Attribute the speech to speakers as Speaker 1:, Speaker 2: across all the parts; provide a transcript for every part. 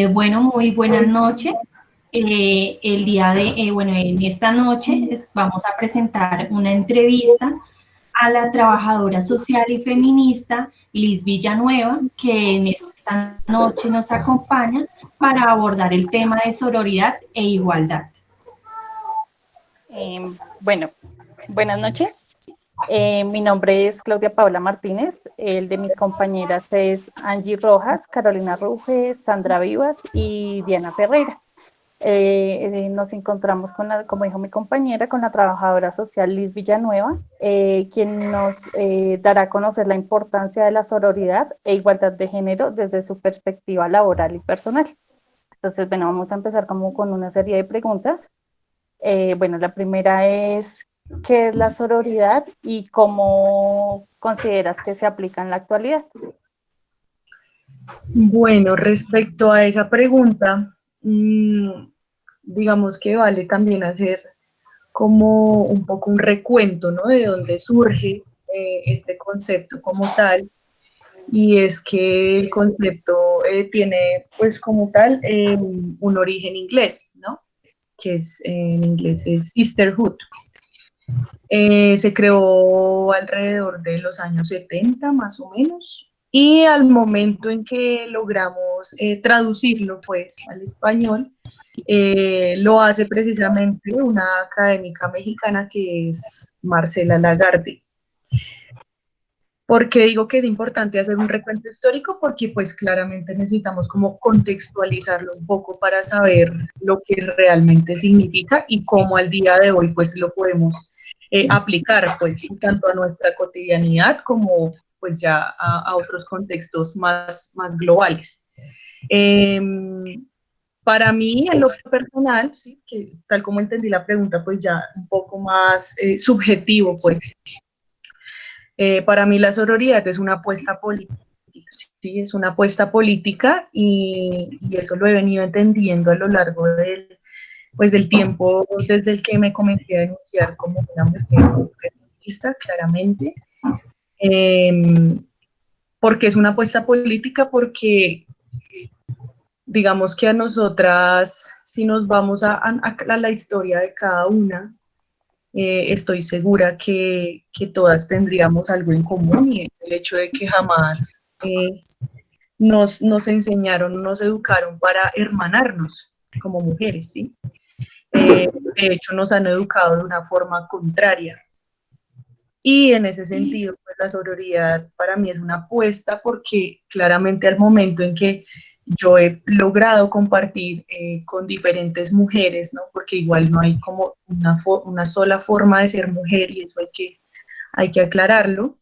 Speaker 1: Bueno, muy buenas noches. En esta noche vamos a presentar una entrevista a la trabajadora social y feminista Liz Villanueva, que en esta noche nos acompaña para abordar el tema de sororidad e igualdad.
Speaker 2: Bueno, buenas noches. Mi nombre es Claudia Paola Martínez. El de mis compañeras es Angie Rojas, Carolina Ruge, Sandra Vivas y Diana Ferreira. Nos encontramos como dijo mi compañera, con la trabajadora social Liz Villanueva, quien nos dará a conocer la importancia de la sororidad e igualdad de género desde su perspectiva laboral y personal. Entonces, bueno, vamos a empezar como con una serie de preguntas. La primera es, ¿qué es la sororidad y cómo consideras que se aplica en la actualidad?
Speaker 3: Bueno, respecto a esa pregunta, digamos que vale también hacer como un poco un recuento, ¿no? De dónde surge este concepto como tal, y es que el concepto tiene pues como tal un origen inglés, ¿no? Que en inglés es sisterhood. Se creó alrededor de los años 70 más o menos, y al momento en que logramos traducirlo pues al español, lo hace precisamente una académica mexicana que es Marcela Lagarde. ¿Por qué digo que es importante hacer un recuento histórico? Porque pues claramente necesitamos como contextualizarlo un poco para saber lo que realmente significa y cómo al día de hoy pues lo podemos aplicar pues tanto a nuestra cotidianidad como pues ya a otros contextos más globales. Para mí, en lo personal, sí, que tal como entendí la pregunta, pues ya un poco más subjetivo, pues para mí la sororidad es una apuesta política, sí, es una apuesta política y eso lo he venido entendiendo a lo largo del tiempo, desde el que me comencé a denunciar como una mujer feminista, claramente. ¿Por qué es una apuesta política? Porque digamos que a nosotras, si nos vamos a la historia de cada una, estoy segura que todas tendríamos algo en común, y es el hecho de que jamás nos enseñaron, nos educaron para hermanarnos como mujeres, ¿sí? De hecho, nos han educado de una forma contraria. Y en ese sentido, pues la sororidad para mí es una apuesta, porque claramente al momento en que yo he logrado compartir con diferentes mujeres, ¿no? Porque igual no hay como una sola forma de ser mujer, y eso hay que aclararlo,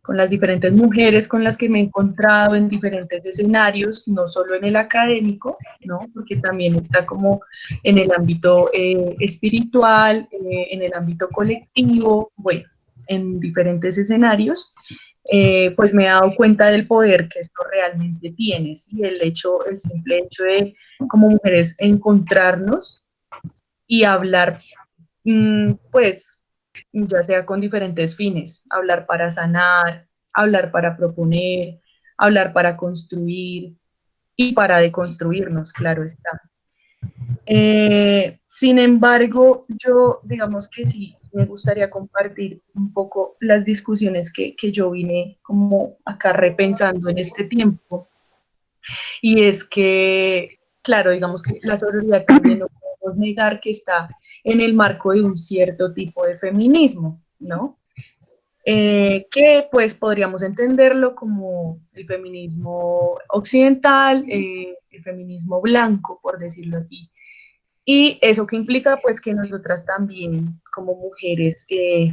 Speaker 3: con las diferentes mujeres con las que me he encontrado en diferentes escenarios, no solo en el académico, ¿no? Porque también está como en el ámbito espiritual, en el ámbito colectivo, bueno, en diferentes escenarios. Pues me he dado cuenta del poder que esto realmente tiene, ¿sí? El simple hecho de, como mujeres, encontrarnos y hablar, pues, ya sea con diferentes fines, hablar para sanar, hablar para proponer, hablar para construir y para deconstruirnos, claro está. Sin embargo, yo digamos que sí me gustaría compartir un poco las discusiones que yo vine como acá repensando en este tiempo, y es que, claro, digamos que la sororidad también no podemos negar que está en el marco de un cierto tipo de feminismo, ¿no? Que pues podríamos entenderlo como el feminismo occidental, el feminismo blanco, por decirlo así. Y eso que implica pues que nosotras también como mujeres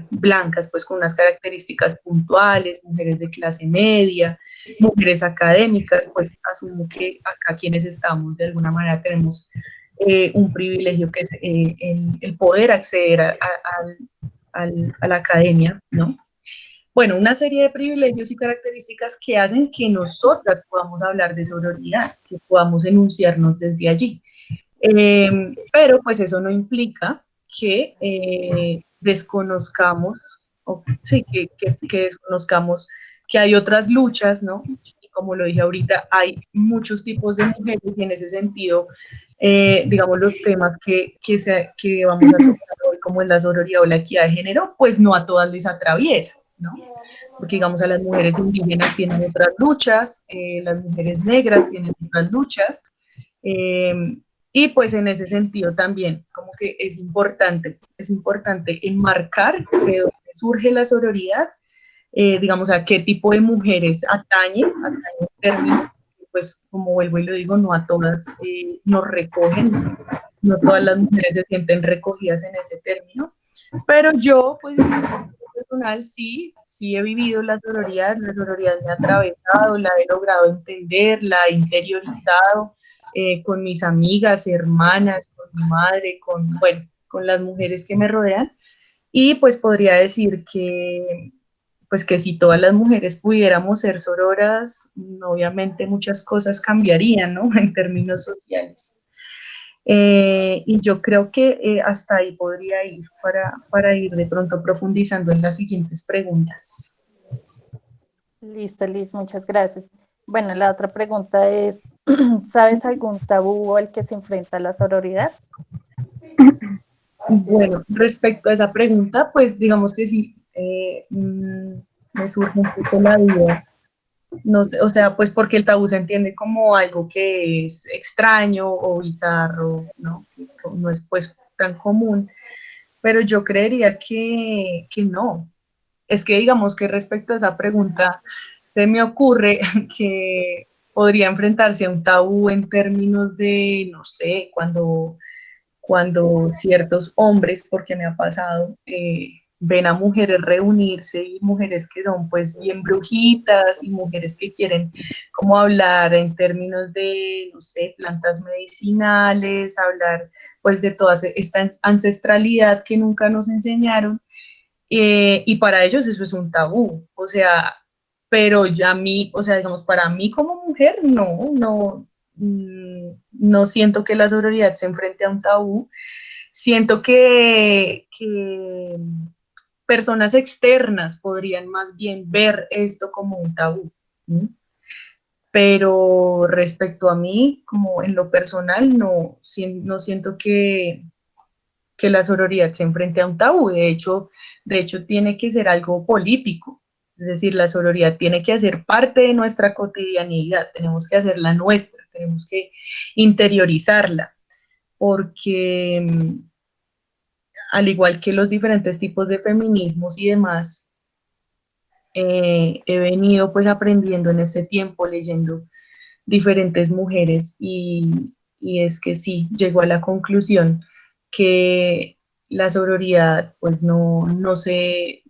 Speaker 3: blancas, pues con unas características puntuales, mujeres de clase media, mujeres académicas, pues asumo que acá quienes estamos de alguna manera tenemos un privilegio, que es el poder acceder a la academia, ¿no? Bueno, una serie de privilegios y características que hacen que nosotras podamos hablar de sororidad, que podamos enunciarnos desde allí. Pero pues eso no implica que desconozcamos, o sí, que desconozcamos que hay otras luchas, ¿no? Y como lo dije ahorita, hay muchos tipos de mujeres y en ese sentido, digamos, los temas que vamos a tocar hoy, como es la sororidad o la equidad de género, pues no a todas les atraviesa, ¿no? Porque, digamos, a las mujeres indígenas tienen otras luchas, las mujeres negras tienen otras luchas, y pues en ese sentido también, como que es importante enmarcar de dónde surge la sororidad, digamos, a qué tipo de mujeres atañe el término, pues como vuelvo y lo digo, no a todas nos recogen, no todas las mujeres se sienten recogidas en ese término, pero yo, pues, en mi personal, sí he vivido la sororidad me ha atravesado, la he logrado entender, la he interiorizado con mis amigas, hermanas, con mi madre, bueno, con las mujeres que me rodean, y pues podría decir que, pues que si todas las mujeres pudiéramos ser sororas, obviamente muchas cosas cambiarían, ¿no? En términos sociales. Y yo creo que hasta ahí podría ir para ir de pronto profundizando en las siguientes preguntas.
Speaker 2: Listo, Liz, muchas gracias. Bueno, la otra pregunta es, ¿sabes algún tabú al que se enfrenta la sororidad?
Speaker 3: Bueno, respecto a esa pregunta, pues digamos que sí, me surge un poco la duda. No sé, o sea, pues porque el tabú se entiende como algo que es extraño o bizarro, ¿no? Que no es pues tan común, pero yo creería que no. Es que digamos que respecto a esa pregunta, se me ocurre que podría enfrentarse a un tabú en términos de, no sé, cuando ciertos hombres, porque me ha pasado, ven a mujeres reunirse y mujeres que son pues bien brujitas y mujeres que quieren como hablar en términos de, no sé, plantas medicinales, hablar pues de toda esta ancestralidad que nunca nos enseñaron, y para ellos eso es un tabú, o sea, pero ya a mí, o sea, digamos, para mí como mujer, no siento que la sororidad se enfrente a un tabú, siento que personas externas podrían más bien ver esto como un tabú, ¿sí? Pero respecto a mí, como en lo personal, no siento que la sororidad se enfrente a un tabú, de hecho tiene que ser algo político, es decir, la sororidad tiene que hacer parte de nuestra cotidianidad, tenemos que hacerla nuestra, tenemos que interiorizarla, porque al igual que los diferentes tipos de feminismos y demás, he venido pues aprendiendo en este tiempo, leyendo diferentes mujeres y es que sí, llegó a la conclusión que la sororidad pues no se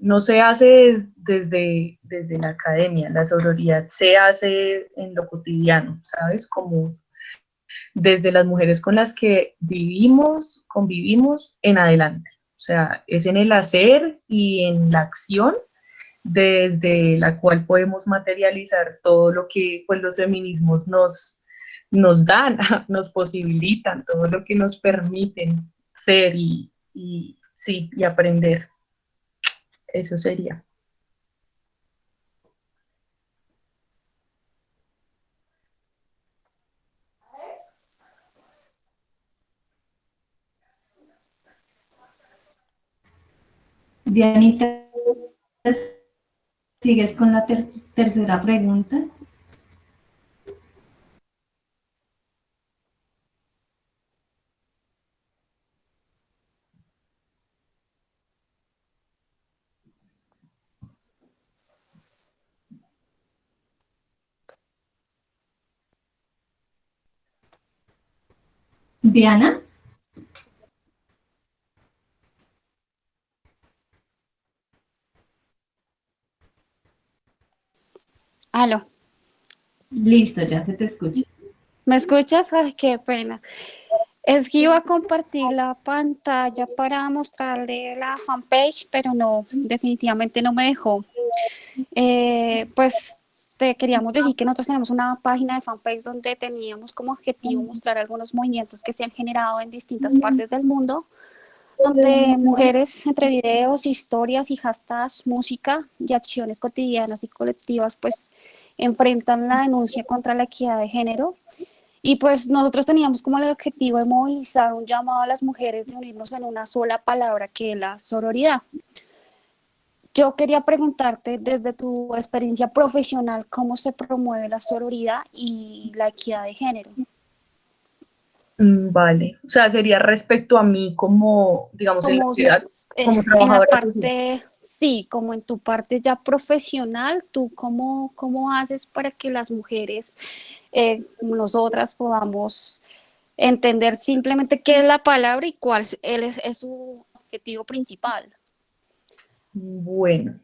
Speaker 3: hace desde la academia, la sororidad se hace en lo cotidiano, ¿sabes? Como desde las mujeres con las que vivimos, convivimos en adelante. O sea, es en el hacer y en la acción desde la cual podemos materializar todo lo que pues, los feminismos nos dan, nos posibilitan, todo lo que nos permiten ser sí, y aprender. Eso sería.
Speaker 1: Dianita, ¿sigues con la tercera pregunta? Diana,
Speaker 4: Aló,
Speaker 1: listo, ya se te escucha.
Speaker 4: ¿me escuchas? Ay, qué pena. Es que iba a compartir la pantalla para mostrarle la fanpage, pero no, definitivamente no me dejó. Pues te queríamos decir que nosotros tenemos una página de fanpage donde teníamos como objetivo mostrar algunos movimientos que se han generado en distintas partes del mundo, donde mujeres entre videos, historias y hashtags, música y acciones cotidianas y colectivas, pues enfrentan la denuncia contra la equidad de género. Y pues nosotros teníamos como el objetivo de movilizar un llamado a las mujeres de unirnos en una sola palabra, que es la sororidad. Yo quería preguntarte, desde tu experiencia profesional, ¿cómo se promueve la sororidad y la equidad de género?
Speaker 3: Vale, o sea, sería respecto a mí como, digamos,
Speaker 4: Como,
Speaker 3: como
Speaker 4: en la
Speaker 3: trabajadora social.
Speaker 4: parte, sí, como en tu parte ya profesional, ¿tú cómo haces para que las mujeres, nosotras, podamos entender simplemente qué es la palabra y cuál es su objetivo principal?
Speaker 3: Bueno,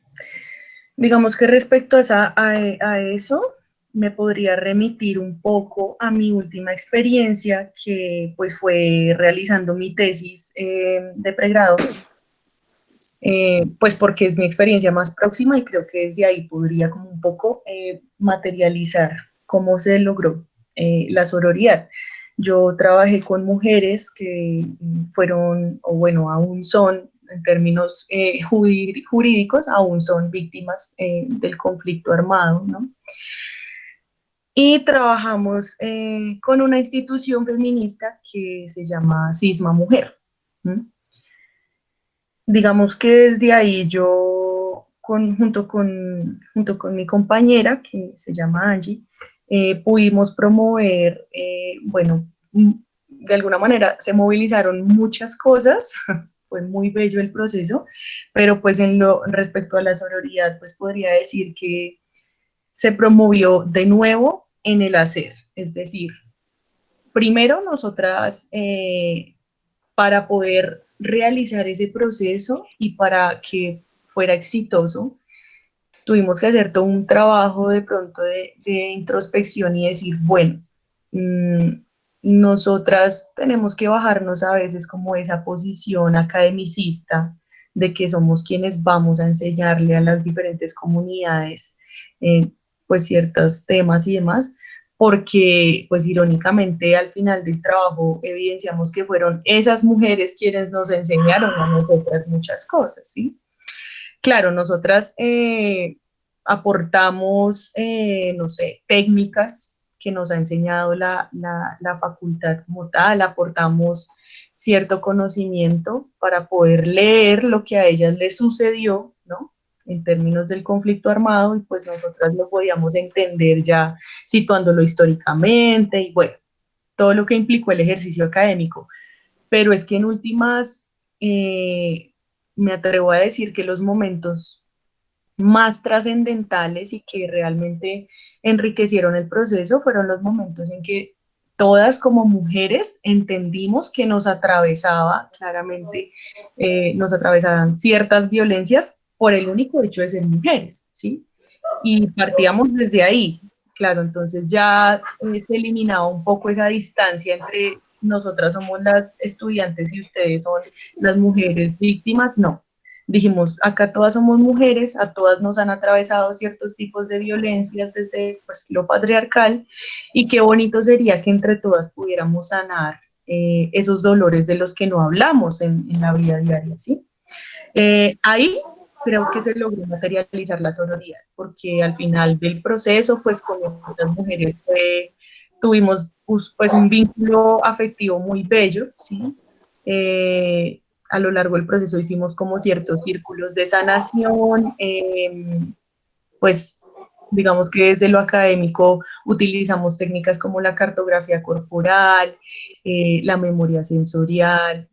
Speaker 3: digamos que respecto a, a eso, me podría remitir un poco a mi última experiencia, que pues fue realizando mi tesis de pregrado, pues porque es mi experiencia más próxima y creo que desde ahí podría como un poco materializar cómo se logró la sororidad. Yo trabajé con mujeres que fueron, o bueno, aún son, en términos jurídicos, aún son víctimas del conflicto armado, ¿no? Y trabajamos con una institución feminista que se llama Cisma Mujer. ¿Mm? Digamos que desde ahí yo, junto con mi compañera, que se llama Angie, pudimos promover, bueno, de alguna manera se movilizaron muchas cosas, fue muy bello el proceso, pero pues respecto a la sororidad, pues podría decir que se promovió de nuevo en el hacer, es decir, primero nosotras, para poder realizar ese proceso y para que fuera exitoso, tuvimos que hacer todo un trabajo de pronto de introspección y decir, bueno, nosotras tenemos que bajarnos a veces como esa posición academicista de que somos quienes vamos a enseñarle a las diferentes comunidades pues ciertos temas y demás, porque pues irónicamente al final del trabajo evidenciamos que fueron esas mujeres quienes nos enseñaron a nosotras muchas cosas, ¿sí? Claro, nosotras aportamos, no sé, técnicas que nos ha enseñado la facultad como tal, aportamos cierto conocimiento para poder leer lo que a ellas les sucedió, ¿no? En términos del conflicto armado, y pues nosotras lo podíamos entender ya situándolo históricamente y bueno, todo lo que implicó el ejercicio académico. Pero es que en últimas, me atrevo a decir que los momentos más trascendentales y que realmente enriquecieron el proceso fueron los momentos en que todas como mujeres entendimos que nos atravesaba claramente, nos atravesaban ciertas violencias por el único hecho de ser mujeres, ¿sí? Y partíamos desde ahí, claro, entonces ya se eliminaba un poco esa distancia entre nosotras somos las estudiantes y ustedes son las mujeres víctimas, no. Dijimos, acá todas somos mujeres, a todas nos han atravesado ciertos tipos de violencias desde pues, lo patriarcal, y qué bonito sería que entre todas pudiéramos sanar esos dolores de los que no hablamos en la vida diaria, ¿sí? Ahí creo que se logró materializar la sororidad, porque al final del proceso, pues con estas mujeres tuvimos pues un vínculo afectivo muy bello, ¿sí? A lo largo del proceso hicimos como ciertos círculos de sanación, pues digamos que desde lo académico utilizamos técnicas como la cartografía corporal, la memoria sensorial,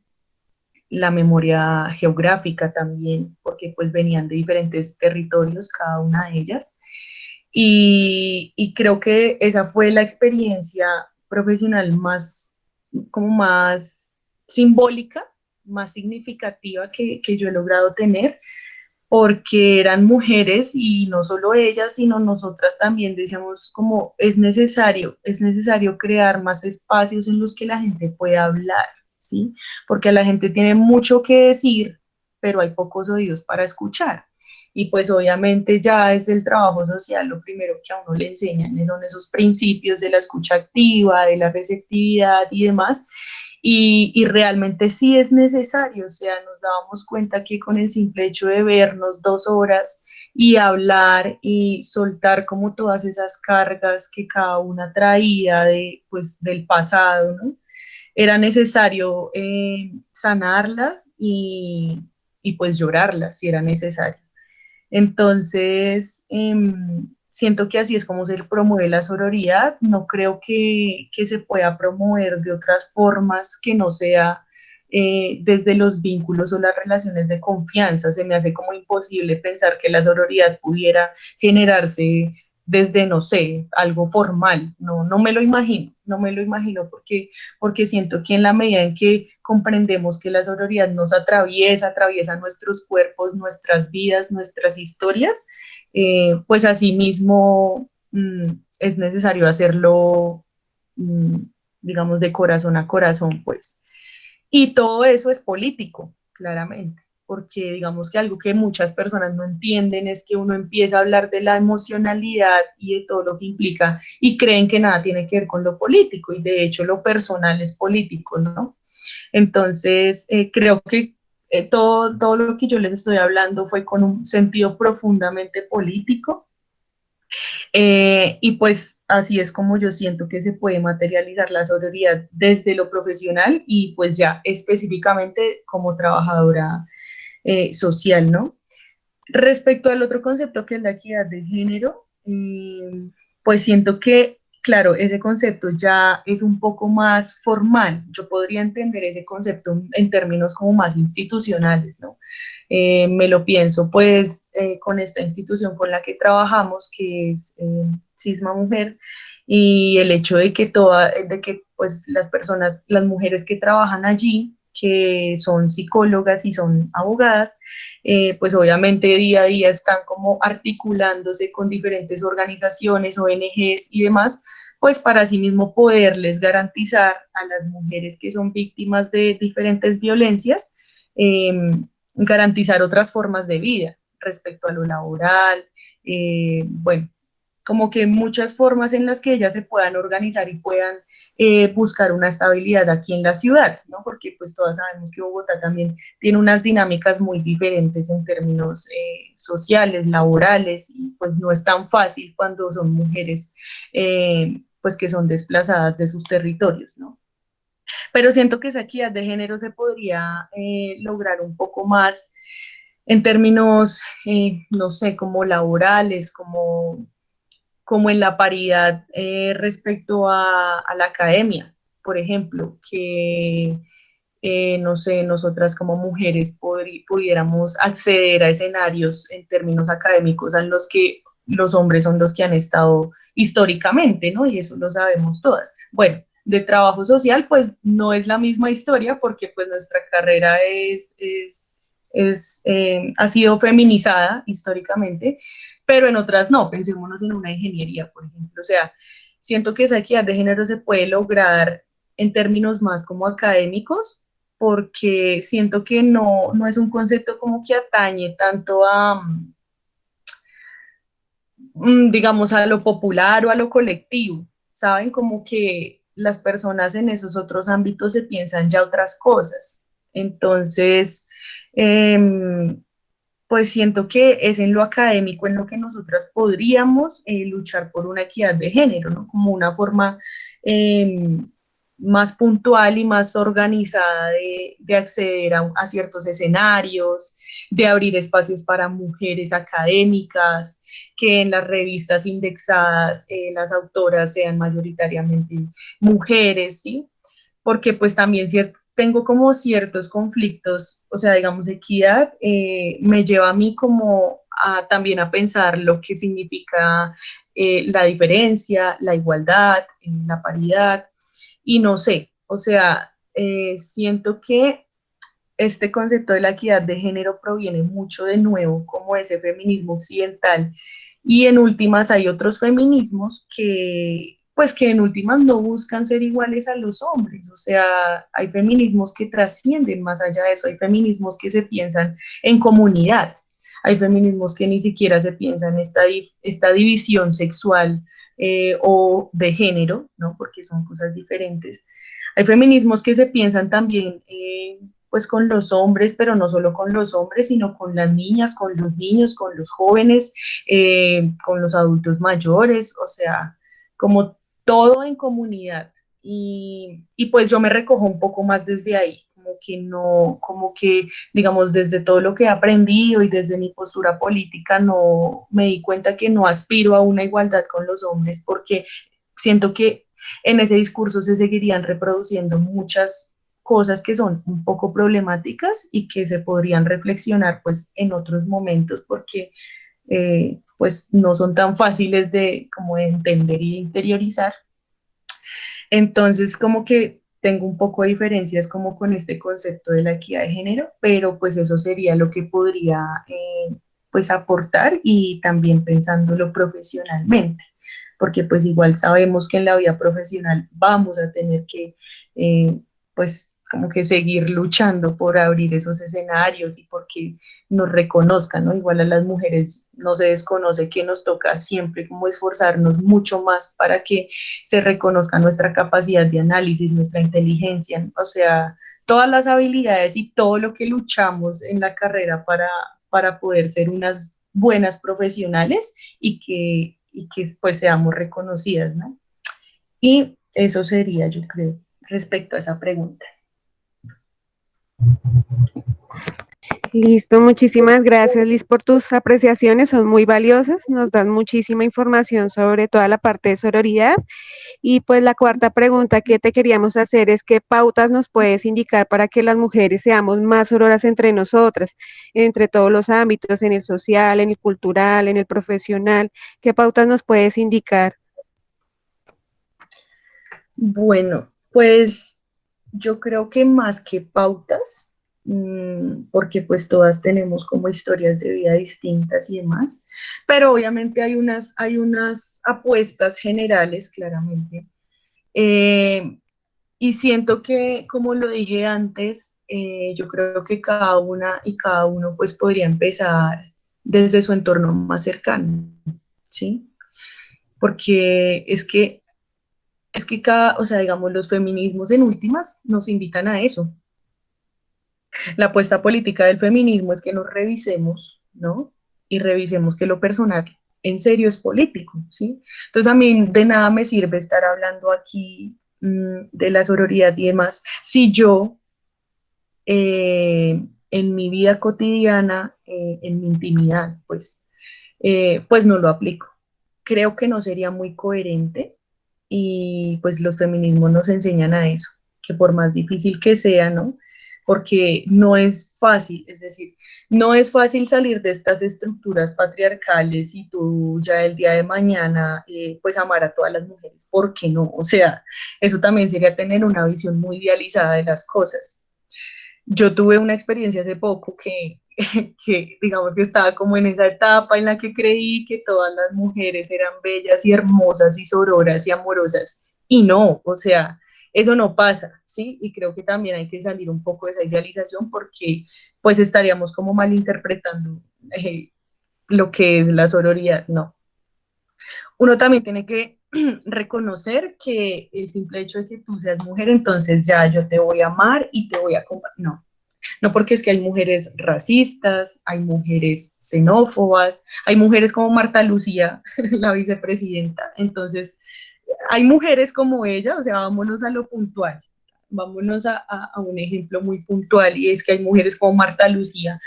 Speaker 3: la memoria geográfica también, porque pues venían de diferentes territorios cada una de ellas. Y creo que esa fue la experiencia profesional más, como más simbólica, más significativa que yo he logrado tener, porque eran mujeres y no solo ellas, sino nosotras también decíamos como es necesario crear más espacios en los que la gente pueda hablar, ¿sí? Porque la gente tiene mucho que decir, pero hay pocos oídos para escuchar. Y pues obviamente ya es el trabajo social, lo primero que a uno le enseñan son esos principios de la escucha activa, de la receptividad y demás, y realmente sí es necesario, o sea, nos dábamos cuenta que con el simple hecho de vernos 2 horas y hablar y soltar como todas esas cargas que cada una traía de, pues, del pasado, ¿no? Era necesario sanarlas y pues llorarlas si era necesario. Entonces, siento que así es como se promueve la sororidad. No creo que se pueda promover de otras formas que no sea desde los vínculos o las relaciones de confianza. Se me hace como imposible pensar que la sororidad pudiera generarse desde, no sé, algo formal. No, no me lo imagino, no me lo imagino porque siento que en la medida en que comprendemos que la sororidad nos atraviesa, atraviesa nuestros cuerpos, nuestras vidas, nuestras historias, pues asimismo es necesario hacerlo, mm, digamos, de corazón a corazón, pues. Y todo eso es político, claramente, porque digamos que algo que muchas personas no entienden es que uno empieza a hablar de la emocionalidad y de todo lo que implica y creen que nada tiene que ver con lo político y de hecho lo personal es político, ¿no? Entonces, creo que todo lo que yo les estoy hablando fue con un sentido profundamente político y pues así es como yo siento que se puede materializar la sororidad desde lo profesional y pues ya específicamente como trabajadora social, ¿no? Respecto al otro concepto que es la equidad de género, pues siento que, claro, ese concepto ya es un poco más formal. Yo podría entender ese concepto en términos como más institucionales, ¿no? Me lo pienso pues con esta institución con la que trabajamos, que es Cisma Mujer, y el hecho de que pues las personas, las mujeres que trabajan allí, que son psicólogas y son abogadas, pues obviamente día a día están como articulándose con diferentes organizaciones, ONGs y demás, pues para así mismo poderles garantizar a las mujeres que son víctimas de diferentes violencias, garantizar otras formas de vida respecto a lo laboral, bueno, como que muchas formas en las que ellas se puedan organizar y puedan buscar una estabilidad aquí en la ciudad, ¿no? Porque pues todas sabemos que Bogotá también tiene unas dinámicas muy diferentes en términos sociales, laborales, y pues no es tan fácil cuando son mujeres pues que son desplazadas de sus territorios, ¿no? Pero siento que esa equidad de género se podría lograr un poco más en términos, no sé, como laborales, como en la paridad respecto a la academia, por ejemplo, que no sé, nosotras como mujeres pudiéramos acceder a escenarios en términos académicos en los que los hombres son los que han estado históricamente, ¿no? Y eso lo sabemos todas. Bueno, de trabajo social, pues no es la misma historia porque pues nuestra carrera ha sido feminizada históricamente, pero en otras no, pensémonos en una ingeniería, por ejemplo, o sea, siento que esa equidad de género se puede lograr en términos más como académicos, porque siento que no es un concepto como que atañe tanto a, digamos, a lo popular o a lo colectivo, ¿saben? Como que las personas en esos otros ámbitos se piensan ya otras cosas. Entonces, pues siento que es en lo académico en lo que nosotras podríamos luchar por una equidad de género, ¿no? Como una forma eh, más puntual y más organizada de acceder a ciertos escenarios, de abrir espacios para mujeres académicas, que en las revistas indexadas las autoras sean mayoritariamente mujeres, ¿sí? Porque pues también tengo como ciertos conflictos, o sea, digamos, equidad me lleva a mí como también a pensar lo que significa la diferencia, la igualdad, la paridad, y no sé, o sea, siento que este concepto de la equidad de género proviene mucho de nuevo como ese feminismo occidental y en últimas hay otros feminismos que pues que en últimas no buscan ser iguales a los hombres, o sea, hay feminismos que trascienden más allá de eso, hay feminismos que se piensan en comunidad, hay feminismos que ni siquiera se piensan esta división sexual o de género, ¿no? Porque son cosas diferentes. Hay feminismos que se piensan también pues con los hombres, pero no solo con los hombres, sino con las niñas, con los niños, con los jóvenes, con los adultos mayores, o sea, como todo en comunidad. Y pues yo me recojo un poco más desde ahí, como que no, como que, digamos, desde todo lo que he aprendido y desde mi postura política, no me di cuenta que no aspiro a una igualdad con los hombres, porque siento que en ese discurso se seguirían reproduciendo muchas cosas que son un poco problemáticas y que se podrían reflexionar pues en otros momentos, porque pues no son tan fáciles de como de entender y de interiorizar. Entonces, como que tengo un poco de diferencias como con este concepto de la equidad de género, pero pues eso sería lo que podría pues aportar, y también pensándolo profesionalmente, porque pues igual sabemos que en la vida profesional vamos a tener que pues como que seguir luchando por abrir esos escenarios y porque nos reconozcan, ¿no? Igual a las mujeres no se desconoce que nos toca siempre como esforzarnos mucho más para que se reconozca nuestra capacidad de análisis, nuestra inteligencia, o sea, todas las habilidades y todo lo que luchamos en la carrera para poder ser unas buenas profesionales y que pues seamos reconocidas, ¿no? Y eso sería, yo creo, respecto a esa pregunta.
Speaker 5: Listo, muchísimas gracias, Liz, por tus apreciaciones, son muy valiosas, nos dan muchísima información sobre toda la parte de sororidad. Y pues la cuarta pregunta que te queríamos hacer es qué pautas nos puedes indicar para que las mujeres seamos más sororas entre nosotras, entre todos los ámbitos, en el social, en el cultural, en el profesional, ¿qué pautas nos puedes indicar?
Speaker 3: Bueno, pues yo creo que más que pautas, porque pues todas tenemos como historias de vida distintas y demás, pero obviamente hay unas apuestas generales, claramente. Eh, y siento que, como lo dije antes, yo creo que cada una y cada uno pues podría empezar desde su entorno más cercano, ¿sí? Porque es que cada, o sea, digamos, los feminismos en últimas nos invitan a eso. La apuesta política del feminismo es que nos revisemos, ¿no? Y revisemos que lo personal en serio es político, ¿sí? Entonces a mí de nada me sirve estar hablando aquí de la sororidad y demás si yo en mi vida cotidiana, en mi intimidad, pues no lo aplico. Creo que no sería muy coherente, y pues los feminismos nos enseñan a eso, que por más difícil que sea, ¿no? Porque no es fácil, es decir, no es fácil salir de estas estructuras patriarcales y tú ya el día de mañana pues amar a todas las mujeres, ¿por qué no? O sea, eso también sería tener una visión muy idealizada de las cosas. Yo tuve una experiencia hace poco que digamos que estaba como en esa etapa en la que creí que todas las mujeres eran bellas y hermosas y sororas y amorosas, y no, o sea, eso no pasa, ¿sí? Y creo que también hay que salir un poco de esa idealización, porque pues estaríamos como malinterpretando lo que es la sororidad, no. Uno también tiene que reconocer que el simple hecho de que tú seas mujer, entonces ya yo te voy a amar y te voy a compartir. No, no, porque es que hay mujeres racistas, hay mujeres xenófobas, hay mujeres como Marta Lucía, la vicepresidenta. Entonces, hay mujeres como ella, o sea, vámonos a lo puntual. Vámonos a un ejemplo muy puntual, y es que hay mujeres como Marta Lucía,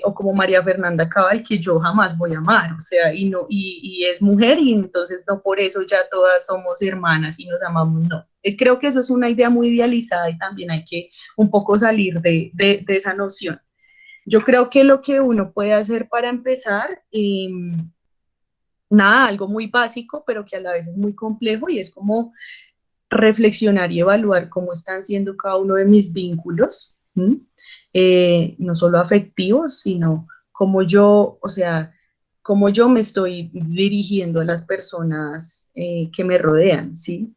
Speaker 3: o como María Fernanda Cabal, que yo jamás voy a amar, o sea, y es mujer, y entonces no por eso ya todas somos hermanas y nos amamos, no. Creo que eso es una idea muy idealizada, y también hay que un poco salir de esa noción. Yo creo que lo que uno puede hacer para empezar, nada, algo muy básico, pero que a la vez es muy complejo, y es como reflexionar y evaluar cómo están siendo cada uno de mis vínculos, no solo afectivos, sino cómo yo, o sea, cómo yo me estoy dirigiendo a las personas que me rodean, ¿sí?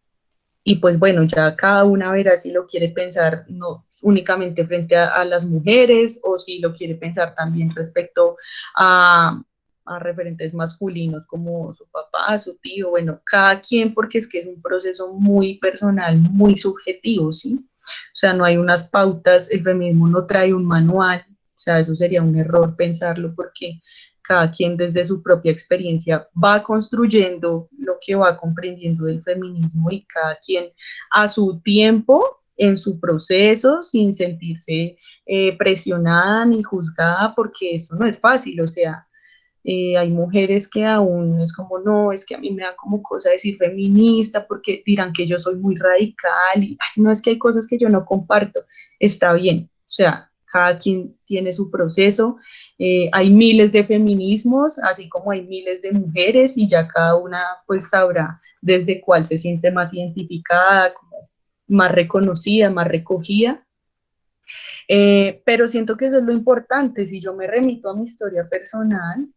Speaker 3: Y pues bueno, ya cada una verá si lo quiere pensar no únicamente frente a las mujeres, o si lo quiere pensar también respecto a, a referentes masculinos como su papá, su tío, bueno, cada quien, porque es que es un proceso muy personal, muy subjetivo, ¿sí? O sea, no hay unas pautas, el feminismo no trae un manual, o sea, eso sería un error pensarlo porque cada quien desde su propia experiencia va construyendo lo que va comprendiendo del feminismo y cada quien a su tiempo, en su proceso, sin sentirse presionada ni juzgada, porque eso no es fácil, o sea, hay mujeres que aún es como, no, es que a mí me da como cosa decir feminista porque dirán que yo soy muy radical y ay, no, es que hay cosas que yo no comparto, está bien, o sea, cada quien tiene su proceso, hay miles de feminismos, así como hay miles de mujeres y ya cada una pues sabrá desde cuál se siente más identificada, como más reconocida, más recogida. Pero siento que eso es lo importante. Si yo me remito a mi historia personal,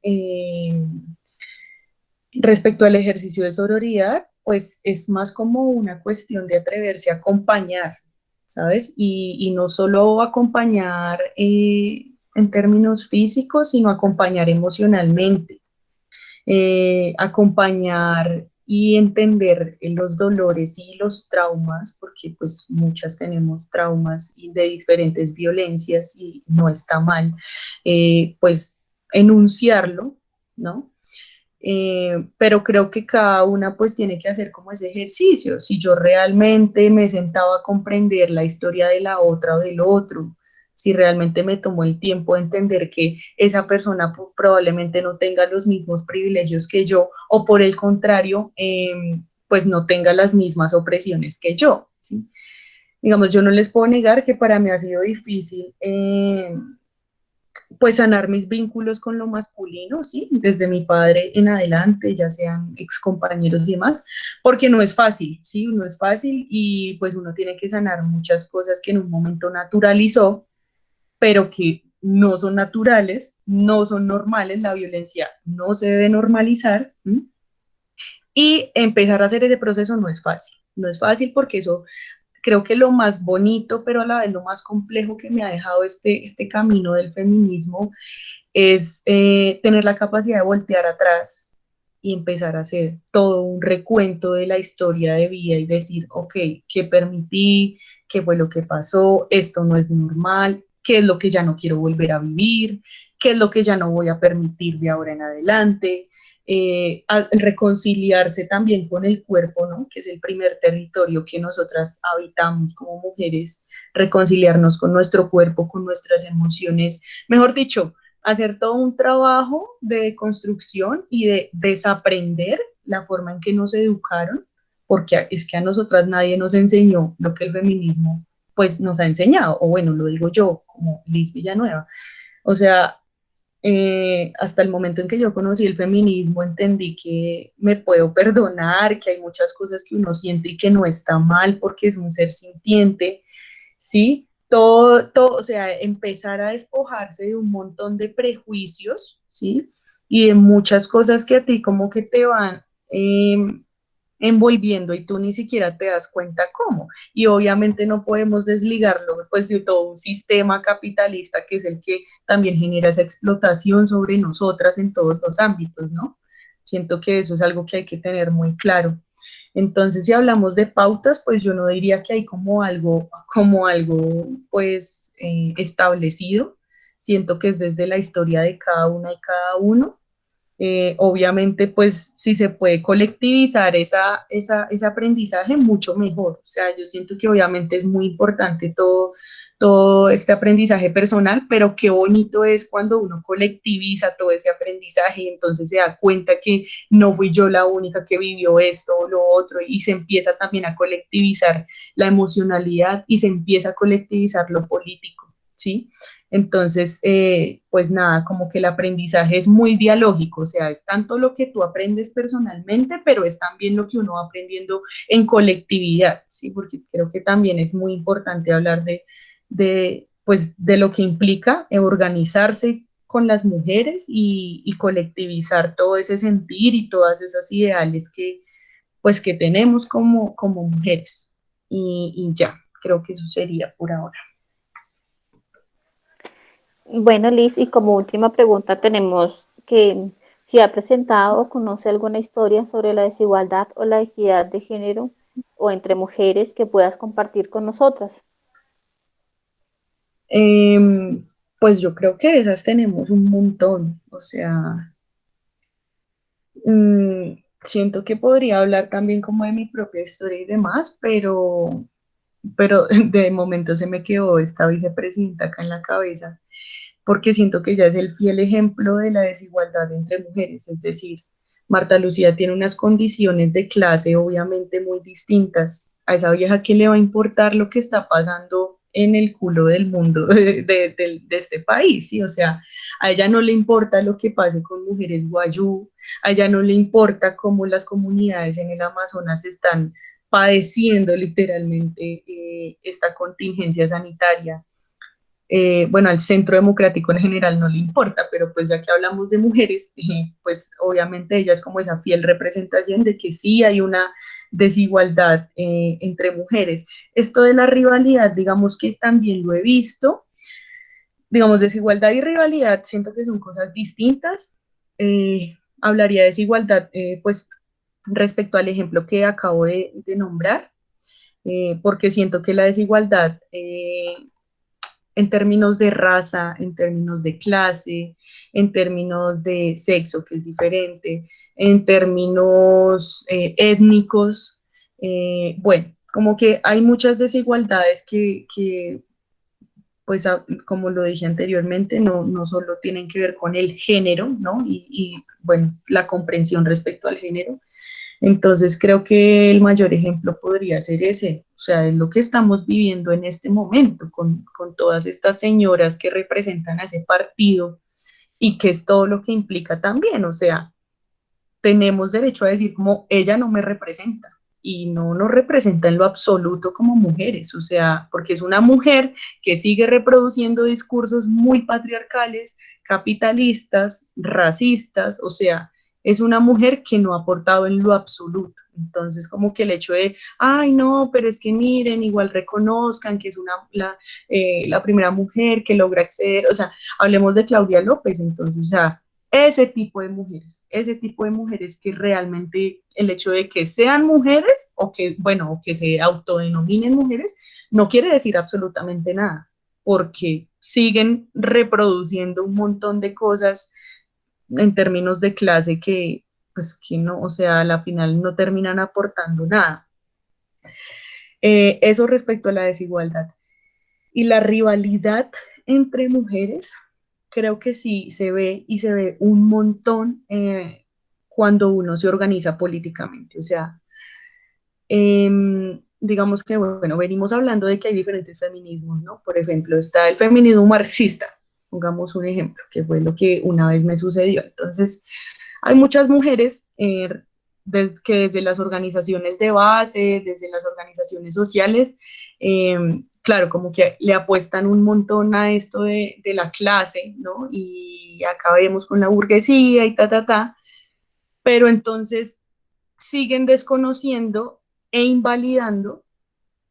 Speaker 3: respecto al ejercicio de sororidad, pues es más como una cuestión de atreverse a acompañar, ¿sabes? Y no solo acompañar en términos físicos, sino acompañar emocionalmente, acompañar y entender los dolores y los traumas, porque pues muchas tenemos traumas y de diferentes violencias y no está mal, pues enunciarlo, ¿no? Pero creo que cada una pues tiene que hacer como ese ejercicio. Si yo realmente me sentaba a comprender la historia de la otra o del otro, si realmente me tomó el tiempo de entender que esa persona probablemente no tenga los mismos privilegios que yo o por el contrario, pues no tenga las mismas opresiones que yo, ¿sí? Digamos, yo no les puedo negar que para mí ha sido difícil pues sanar mis vínculos con lo masculino, ¿sí? Desde mi padre en adelante, ya sean excompañeros y demás, porque no es fácil, ¿sí? No es fácil y pues uno tiene que sanar muchas cosas que en un momento naturalizó, pero que no son naturales, no son normales, la violencia no se debe normalizar, ¿sí? Y empezar a hacer ese proceso no es fácil porque eso creo que lo más bonito, pero a la vez lo más complejo que me ha dejado este camino del feminismo es tener la capacidad de voltear atrás y empezar a hacer todo un recuento de la historia de vida y decir, ok, ¿qué permití? ¿Qué fue lo que pasó? Esto no es normal. ¿Qué es lo que ya no quiero volver a vivir? ¿Qué es lo que ya no voy a permitir de ahora en adelante? A reconciliarse también con el cuerpo, ¿no? Que es el primer territorio que nosotras habitamos como mujeres, reconciliarnos con nuestro cuerpo, con nuestras emociones, mejor dicho, hacer todo un trabajo de construcción y de desaprender la forma en que nos educaron, porque es que a nosotras nadie nos enseñó lo que el feminismo pues nos ha enseñado, o bueno, lo digo yo como Liz Villanueva. O sea, hasta el momento en que yo conocí el feminismo, entendí que me puedo perdonar, que hay muchas cosas que uno siente y que no está mal porque es un ser sintiente, ¿sí? Todo, o sea, empezar a despojarse de un montón de prejuicios, ¿sí? Y de muchas cosas que a ti como que te van envolviendo y tú ni siquiera te das cuenta cómo. Y obviamente no podemos desligarlo pues de todo un sistema capitalista que es el que también genera esa explotación sobre nosotras en todos los ámbitos, ¿no? Siento que eso es algo que hay que tener muy claro. Entonces, si hablamos de pautas, pues yo no diría que hay como algo pues establecido. Siento que es desde la historia de cada una y cada uno. Obviamente, pues si se puede colectivizar ese aprendizaje, mucho mejor. O sea, yo siento que obviamente es muy importante todo este aprendizaje personal, pero qué bonito es cuando uno colectiviza todo ese aprendizaje y entonces se da cuenta que no fui yo la única que vivió esto o lo otro y se empieza también a colectivizar la emocionalidad y se empieza a colectivizar lo político, ¿sí? Entonces, pues nada, como que el aprendizaje es muy dialógico, o sea, es tanto lo que tú aprendes personalmente, pero es también lo que uno va aprendiendo en colectividad, ¿sí? Porque creo que también es muy importante hablar pues, de lo que implica organizarse con las mujeres y colectivizar todo ese sentir y todas esas ideales pues, que tenemos como mujeres. Y ya, creo que eso sería por ahora.
Speaker 2: Bueno, Liz, y como última pregunta tenemos que si ha presentado o conoce alguna historia sobre la desigualdad o la equidad de género o entre mujeres que puedas compartir con nosotras.
Speaker 3: Pues yo creo que de esas tenemos un montón, o sea, siento que podría hablar también como de mi propia historia y demás, pero de momento se me quedó esta vicepresidenta acá en la cabeza, porque siento que ella es el fiel ejemplo de la desigualdad entre mujeres, es decir, Marta Lucía tiene unas condiciones de clase obviamente muy distintas. A esa vieja, ¿qué le va a importar lo que está pasando en el culo del mundo de este país? ¿Sí? O sea, a ella no le importa lo que pase con mujeres guayú, a ella no le importa cómo las comunidades en el Amazonas están padeciendo literalmente esta contingencia sanitaria. Bueno, al Centro Democrático en general no le importa, pero pues ya que hablamos de mujeres, pues obviamente ella es como esa fiel representación de que sí hay una desigualdad entre mujeres. Esto de la rivalidad, digamos que también lo he visto, digamos, desigualdad y rivalidad, siento que son cosas distintas. Hablaría de desigualdad, pues respecto al ejemplo que acabo de nombrar, porque siento que la desigualdad en términos de raza, en términos de clase, en términos de sexo, que es diferente, en términos étnicos. Bueno, como que hay muchas desigualdades que pues como lo dije anteriormente, no solo tienen que ver con el género, ¿no? Bueno, la comprensión respecto al género. Entonces creo que el mayor ejemplo podría ser ese, o sea, es lo que estamos viviendo en este momento con todas estas señoras que representan a ese partido y que es todo lo que implica también, o sea, tenemos derecho a decir como ella no me representa y no nos representa en lo absoluto como mujeres, o sea, porque es una mujer que sigue reproduciendo discursos muy patriarcales, capitalistas, racistas, o sea, es una mujer que no ha aportado en lo absoluto. Entonces, como que el hecho de, ay, no, pero es que miren, igual reconozcan que es la primera mujer que logra acceder, o sea, hablemos de Claudia López, entonces, o sea, ese tipo de mujeres que realmente el hecho de que sean mujeres o que, bueno, o que se autodenominen mujeres, no quiere decir absolutamente nada, porque siguen reproduciendo un montón de cosas en términos de clase que, pues, que no, o sea, a la final no terminan aportando nada. Eso respecto a la desigualdad. Y la rivalidad entre mujeres, creo que sí se ve y se ve un montón cuando uno se organiza políticamente. O sea, digamos que, bueno, venimos hablando de que hay diferentes feminismos, ¿no? Por ejemplo, está el feminismo marxista, pongamos un ejemplo, que fue lo que una vez me sucedió. Entonces, hay muchas mujeres que desde las organizaciones de base, desde las organizaciones sociales, claro, como que le apuestan un montón a esto de la clase, ¿no? Y acabemos con la burguesía y ta, pero entonces siguen desconociendo e invalidando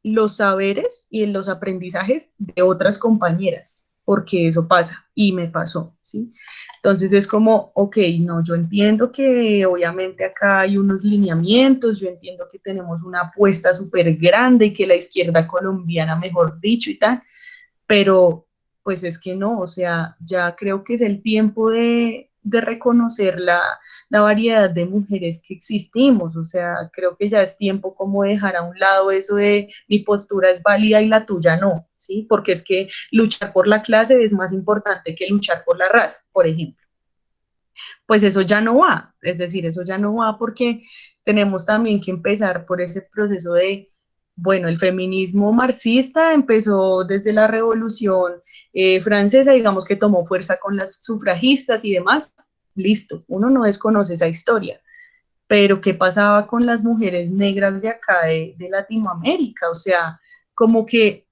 Speaker 3: los saberes y los aprendizajes de otras compañeras, porque eso pasa y me pasó, ¿sí? Entonces es como, ok, no, yo entiendo que obviamente acá hay unos lineamientos, yo entiendo que tenemos una apuesta súper grande y que la izquierda colombiana, mejor dicho y tal, pero pues es que no, o sea, ya creo que es el tiempo de reconocer la variedad de mujeres que existimos, o sea, creo que ya es tiempo como dejar a un lado eso de mi postura es válida y la tuya no, ¿sí? Porque es que luchar por la clase es más importante que luchar por la raza, por ejemplo. Pues eso ya no va, es decir, eso ya no va porque tenemos también que empezar por ese proceso de, bueno, el feminismo marxista empezó desde la Revolución Francesa, digamos que tomó fuerza con las sufragistas y demás, listo, uno no desconoce esa historia, pero ¿qué pasaba con las mujeres negras de acá, de Latinoamérica? O sea, como que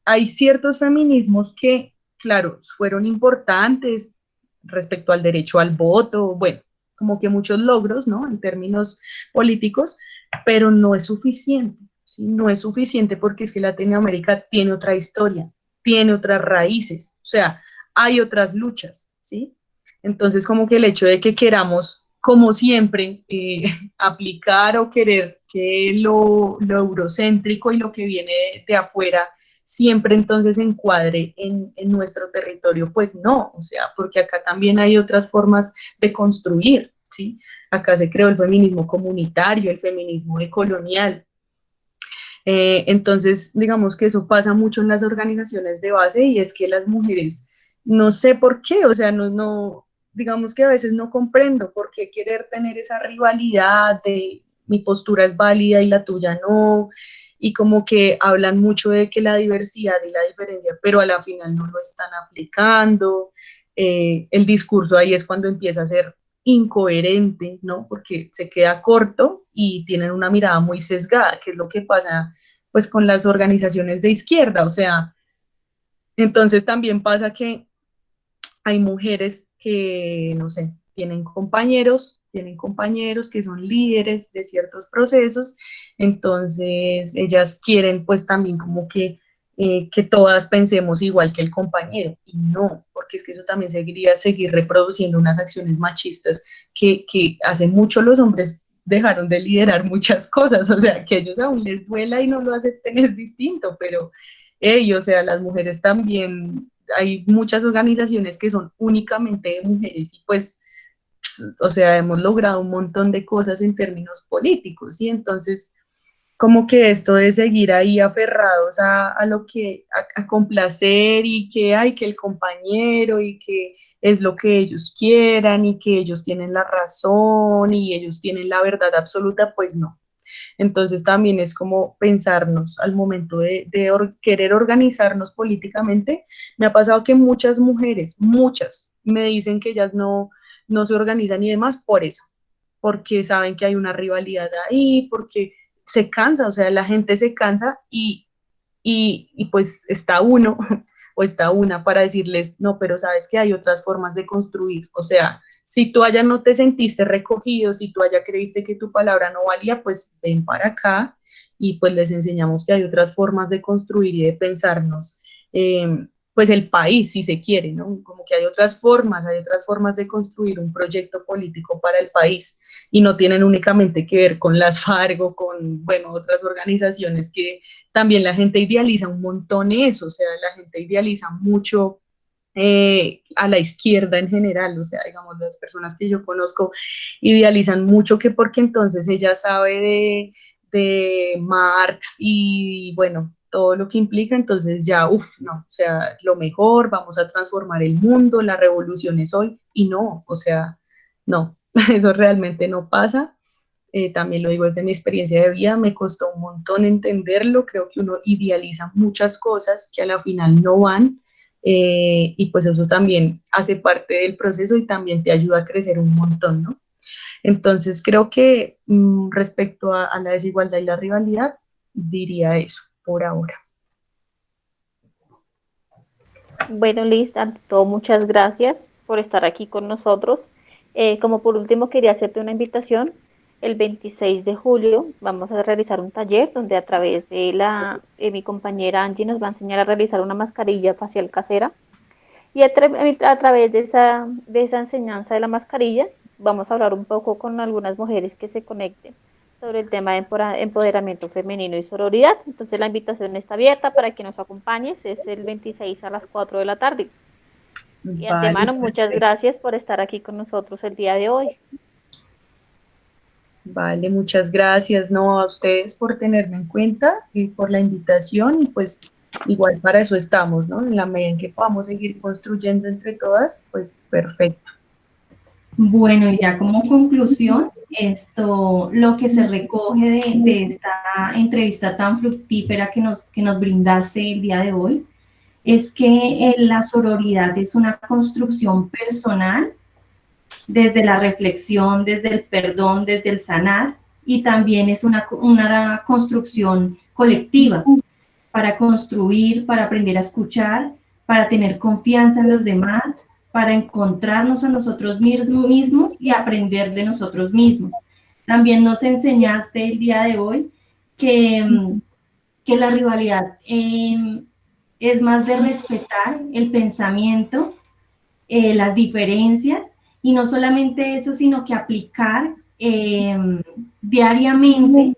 Speaker 3: hay ciertos feminismos que, claro, fueron importantes respecto al derecho al voto, bueno, como que muchos logros, ¿no? En términos políticos, pero no es suficiente, ¿sí? No es suficiente porque es que Latinoamérica tiene otra historia, tiene otras raíces, o sea, hay otras luchas, ¿sí? Entonces, como que el hecho de que queramos, como siempre, aplicar o querer que lo eurocéntrico y lo que viene de afuera siempre entonces encuadre en nuestro territorio, pues no, o sea, porque acá también hay otras formas de construir, ¿sí? Acá se creó el feminismo comunitario, el feminismo decolonial. Entonces, digamos que eso pasa mucho en las organizaciones de base y es que las mujeres, no sé por qué, o sea, digamos que a veces no comprendo por qué querer tener esa rivalidad de mi postura es válida y la tuya no, y como que hablan mucho de que la diversidad y la diferencia, pero a la final no lo están aplicando. El discurso ahí es cuando empieza a ser incoherente, ¿no? Porque se queda corto y tienen una mirada muy sesgada, que es lo que pasa pues con las organizaciones de izquierda, o sea, entonces también pasa que hay mujeres que, no sé, tienen compañeros que son líderes de ciertos procesos, entonces ellas quieren pues también como que todas pensemos igual que el compañero, y no, porque es que eso también seguiría seguir reproduciendo unas acciones machistas que hace mucho los hombres dejaron de liderar muchas cosas, o sea, que a ellos aún les duela y no lo acepten es distinto, pero o sea, las mujeres también, hay muchas organizaciones que son únicamente de mujeres y pues, o sea, hemos logrado un montón de cosas en términos políticos, y entonces como que esto de seguir ahí aferrados a lo que, a complacer y que hay que el compañero y que es lo que ellos quieran y que ellos tienen la razón y ellos tienen la verdad absoluta, pues no. Entonces también es como pensarnos al momento de querer organizarnos políticamente. Me ha pasado que muchas mujeres, muchas, me dicen que ellas no se organizan y demás por eso, porque saben que hay una rivalidad ahí, porque se cansa, o sea, la gente se cansa y pues está uno o está una para decirles, no, pero sabes que hay otras formas de construir, o sea, si tú allá no te sentiste recogido, si tú allá creíste que tu palabra no valía, pues ven para acá y pues les enseñamos que hay otras formas de construir y de pensarnos, pues el país, si se quiere, ¿no? Como que hay otras formas de construir un proyecto político para el país y no tienen únicamente que ver con las FARC o con, bueno, otras organizaciones que también la gente idealiza un montón eso, o sea, la gente idealiza mucho a la izquierda en general, o sea, digamos, las personas que yo conozco idealizan mucho que porque entonces ella sabe de Marx y bueno, todo lo que implica, entonces ya, uff, no, o sea, lo mejor, vamos a transformar el mundo, la revolución es hoy, y no, o sea, no, eso realmente no pasa. También lo digo desde mi experiencia de vida, me costó un montón entenderlo, creo que uno idealiza muchas cosas que a la final no van, y pues eso también hace parte del proceso y también te ayuda a crecer un montón, ¿no? Entonces creo que respecto a la desigualdad y la rivalidad, diría eso por ahora.
Speaker 2: Bueno, Liz, ante todo, muchas gracias por estar aquí con nosotros. Como por último, quería hacerte una invitación. El 26 de julio vamos a realizar un taller donde a través de mi compañera Angie nos va a enseñar a realizar una mascarilla facial casera. Y a través de esa enseñanza de la mascarilla, vamos a hablar un poco con algunas mujeres que se conecten sobre el tema de empoderamiento femenino y sororidad. Entonces la invitación está abierta para que nos acompañes, es el 26 a las 4 de la tarde. Y de
Speaker 3: Vale,
Speaker 2: antemano, muchas gracias por estar aquí con nosotros el día de hoy.
Speaker 3: vale, muchas gracias, no, a ustedes por tenerme en cuenta y por la invitación, y pues igual para eso estamos, ¿no? En la medida en que podamos seguir construyendo entre todas, pues perfecto.
Speaker 1: Bueno, y ya como conclusión, esto, lo que se recoge de esta entrevista tan fructífera que nos brindaste el día de hoy, es que la sororidad es una construcción personal desde la reflexión, desde el perdón, desde el sanar, y también es una construcción colectiva para construir, para aprender a escuchar, para tener confianza en los demás, para encontrarnos a nosotros mismos y aprender de nosotros mismos. También nos enseñaste el día de hoy que la rivalidad es más de respetar el pensamiento, las diferencias, y no solamente eso, sino que aplicar diariamente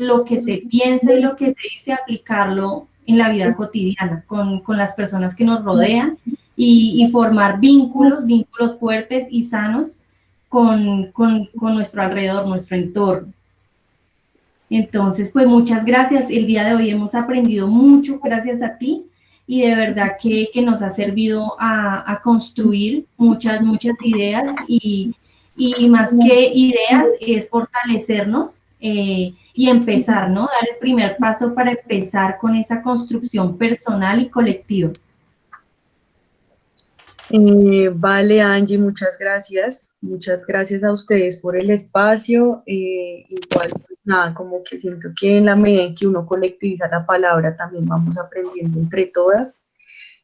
Speaker 1: lo que se piensa y lo que se dice, aplicarlo en la vida cotidiana, con las personas que nos rodean y formar vínculos fuertes y sanos con nuestro alrededor, nuestro entorno. Entonces, pues muchas gracias. El día de hoy hemos aprendido mucho gracias a ti y de verdad que nos ha servido a construir muchas ideas y más que ideas es fortalecernos y empezar, ¿no? Dar el primer paso para empezar con esa construcción personal y colectiva.
Speaker 3: Vale, Angie, muchas gracias. Muchas gracias a ustedes por el espacio. Igual, pues nada, como que siento que en la medida en que uno colectiviza la palabra, también vamos aprendiendo entre todas.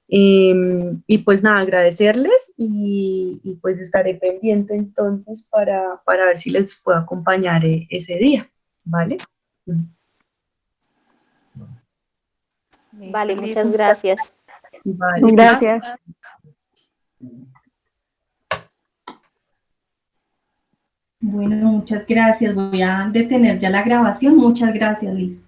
Speaker 3: Y pues nada, agradecerles y pues estaré pendiente entonces para ver si les puedo acompañar ese día, ¿vale?
Speaker 6: Vale, muchas gracias.
Speaker 3: Vale.
Speaker 5: Gracias.
Speaker 1: Bueno, muchas gracias. Voy a detener ya la grabación. Muchas gracias, Liz.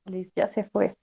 Speaker 2: Liz ya se fue.